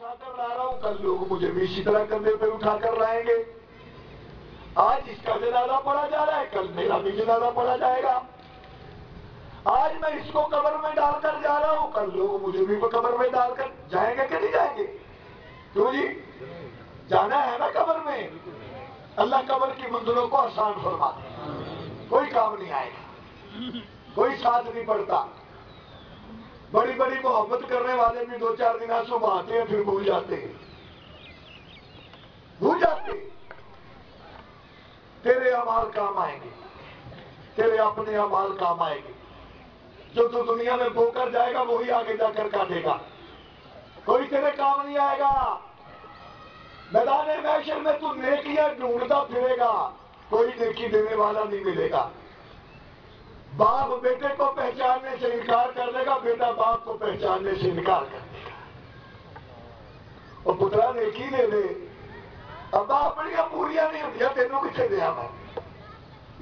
اٹھا کر لا رہا ہوں، کل لوگ مجھے بھی اسی طرح کندھے پہ اٹھا کر لائیں گے. آج اس کا جنازہ پڑھا جا رہا ہے، کل میرا بھی جنازہ پڑھا جائے گا. آج میں اس کو قبر میں ڈال کر جا رہا ہوں، کل لوگ مجھے بھی قبر میں ڈال کر جائیں گے کہ نہیں جائیں گے؟ کیوں جی؟ جانا ہے نا قبر میں. اللہ قبر کی منزلوں کو آسان فرما دے. کوئی کام نہیں آئے گا، کوئی ساتھ نہیں پڑتا. بڑی بڑی محبت کرنے والے بھی 2-4 دن صبح آتے ہیں، پھر بھول جاتے ہیں. بھول جاتے ہیں. تیرے اعمال کام آئیں گے، تیرے اپنے اعمال کام آئیں گے. جو تو دنیا میں بو کر جائے گا وہی آگے جا کر کاٹے گا. کوئی تیرے کام نہیں آئے گا. میدان محشر میں تو نیکیاں ڈھونڈتا پھرے گا، کوئی نیکی دینے والا نہیں ملے گا. باپ بیٹے کو پہچاننے سے انکار کر دے گا، بیٹا باپ کو پہچاننے سے انکار کر دے گا. اور پترا نیکی لے لے، ابا اپنیاں پوریاں نہیں ہوندیاں، تینوں کتنے دیا میں.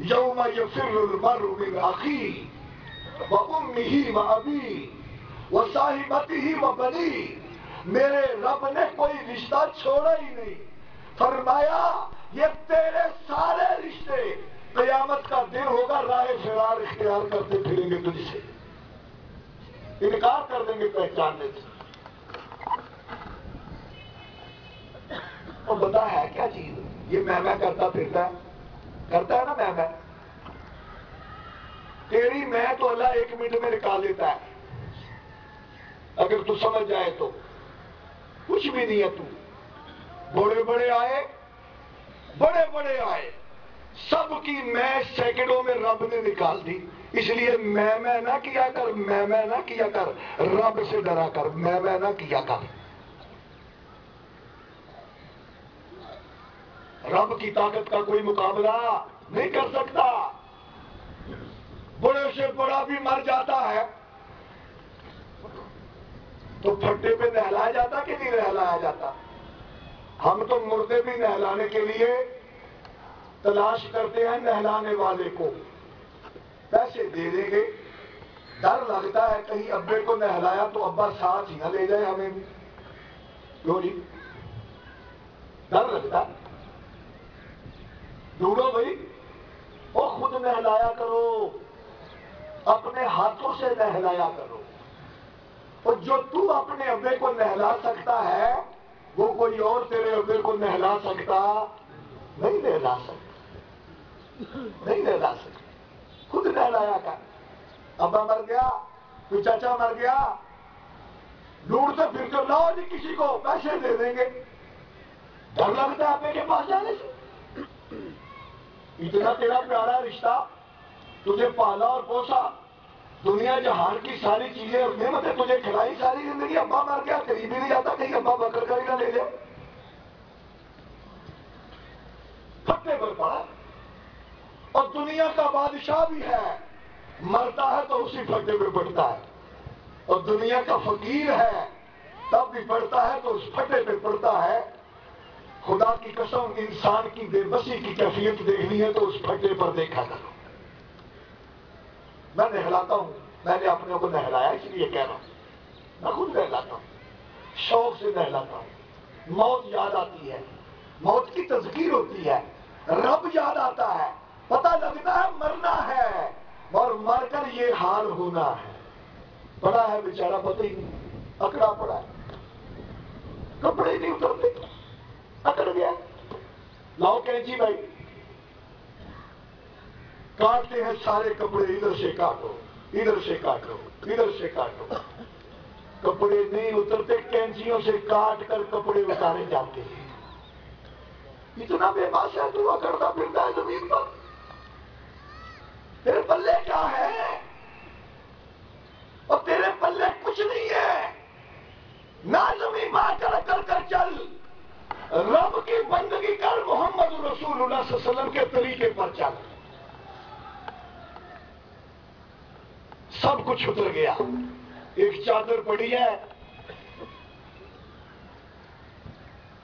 یوم یفر المرء من اخیہ وامہ وابیہ وصاحبتہ وبنیہ. میرے رب نے کوئی رشتہ چھوڑا ہی نہیں. فرمایا یہ تیرے سارے رشتے قیامت کا دن ہوگا راہ فرار اختیار کرتے پھریں گے تجھ سے، انکار کر دیں گے پہچاننے سے. اور بتا ہے کیا چیز؟ یہ میں کرتا پھرتا ہے نا میں. تیری میں تو اللہ 1 منٹ میں نکال دیتا ہے اگر تو سمجھ جائے تو. کچھ بھی نہیں ہے تو. بڑے بڑے آئے سب کی میں سیکنڈوں میں رب نے نکال دی. اس لیے میں نہ کیا کر، میں نہ کیا کر. رب سے ڈرا کر، میں نہ کیا کر. رب کی طاقت کا کوئی مقابلہ نہیں کر سکتا. بڑے سے بڑا بھی مر جاتا ہے تو پھٹے پہ نہلایا جاتا کہ نہیں نہلایا جاتا؟ ہم تو مردے بھی نہلانے کے لیے تلاش کرتے ہیں نہلانے والے کو. پیسے دے دیں گے، ڈر لگتا ہے کہیں ابے کو نہلایا تو ابا ساتھ ہی نہ لے جائے ہمیں بھی. کیوں جی؟ ڈر لگتا. ڈھونڈو بھائی، وہ خود نہلایا کرو، اپنے ہاتھوں سے نہلایا کرو. اور جو تو اپنے ابے کو نہلا سکتا ہے وہ کوئی اور تیرے ابے کو نہلا سکتا نہیں. نہلا سکتا. خود نہلایا کر. ابا مر گیا، کوئی چاچا مر گیا، ڈھونڈتے پھر کر لاؤ جی کسی کو، پیسے دے دیں گے. ڈر لگتا ہے ابے کے پاس جانے سے. اتنا تیرا پیارا رشتہ، تجھے پالا اور پوسا، دنیا جہان کی ساری چیزیں اور نعمتیں تجھے کھلائی ساری زندگی. ابا مر گیا، قریب ہی نہیں جاتا کہیں ابا بکر کا ہی نہ لے لے. پھٹے پر پڑا. اور دنیا کا بادشاہ بھی ہے، مرتا ہے تو اسی پھٹے پہ پڑتا ہے. اور دنیا کا فقیر ہے تب بھی پڑتا ہے تو اس پھٹے پہ پڑتا ہے. خدا کی قسم، انسان کی بے بسی کی کیفیت دیکھنی ہے تو اس پھٹے پر دیکھا کرو. میں نہلاتا ہوں، میں نے اپنے کو نہلایا اس لیے کہہ رہا ہوں. میں خود نہلاتا ہوں، شوق سے نہلاتا ہوں. موت یاد آتی ہے، موت کی تذکیر ہوتی ہے، رب یاد آتا ہے، پتہ لگتا ہے مرنا ہے اور مر کر یہ حال ہونا ہے. پڑا ہے بیچارہ پتہ ہی نہیں، اکڑا پڑا ہے، کپڑے نہیں اترتے، اکڑ گیا. لاؤ کینچی بھائی، کاٹتے ہیں سارے کپڑے، ادھر سے کاٹو، ادھر سے کاٹو، ادھر سے کاٹو. کپڑے نہیں اترتے، کینچیوں سے کاٹ کر کپڑے اتارے جاتے ہیں. اتنا بے باس ہے تو اکڑتا پھرتا ہے زمین پر. تیرے پلے کیا ہے؟ اور تیرے پلے کچھ نہیں ہے. نازمی مار کر اکڑ کر چل، رب کی بندگی کر، محمد رسول اللہ صلی اللہ علیہ وسلم کے طریقے پر چل. سب کچھ اتر گیا. ایک چادر پڑی ہے،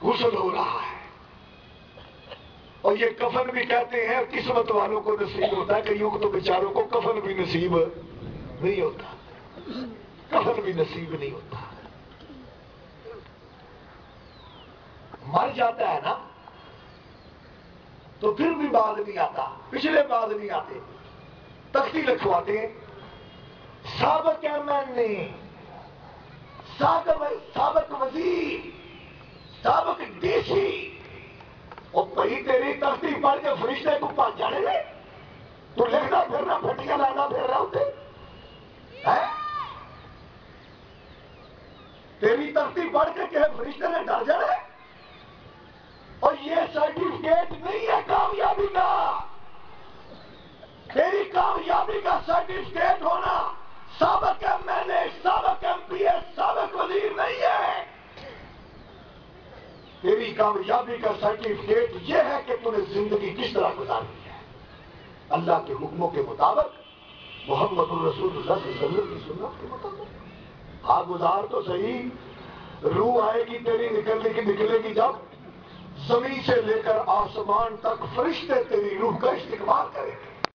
غسل ہو رہا ہے. اور یہ کفن بھی کہتے ہیں قسمت والوں کو نصیب ہوتا ہے، کئیوں کو تو بیچاروں کو کفن بھی نصیب نہیں ہوتا. کفن بھی نصیب نہیں ہوتا. مر جاتا ہے نا تو پھر بھی بعد نہیں آتا، پچھلے بعد نہیں آتے، تختی لکھواتے ہیں سابق ایم نے، سابق وزیر، سابق ڈی سی، اور پہی تیری تختی پڑھ کے فرشتے کو پاس جانے لے، تو لکھنا پھرنا پھٹیاں لانا پھر رہا ہوتے ہے؟ تیری تختی پڑھ کے کہ فرشتے نے ڈر جانے، اور یہ سرٹیفکیٹ نہیں ہے کامیابی کا، تیری کامیابی کا سرٹیفکیٹ ہونا سابق ایم ایل اے، سابق ایم پی ایس، سابق وزیر نہیں ہے، تیری کامیابی کا سرٹیفکیٹ یہ ہے کہ تو نے زندگی کس طرح گزاری ہے، اللہ کے حکموں کے مطابق، محمد الرسول اللہ صلی اللہ علیہ وسلم کی سنت کے مطابق۔ ہاں گزار تو صحیح، روح آئے گی تیری نکلے گی جب زمین سے لے کر آسمان تک فرشتے تیری روح کا استقبال کریں گے۔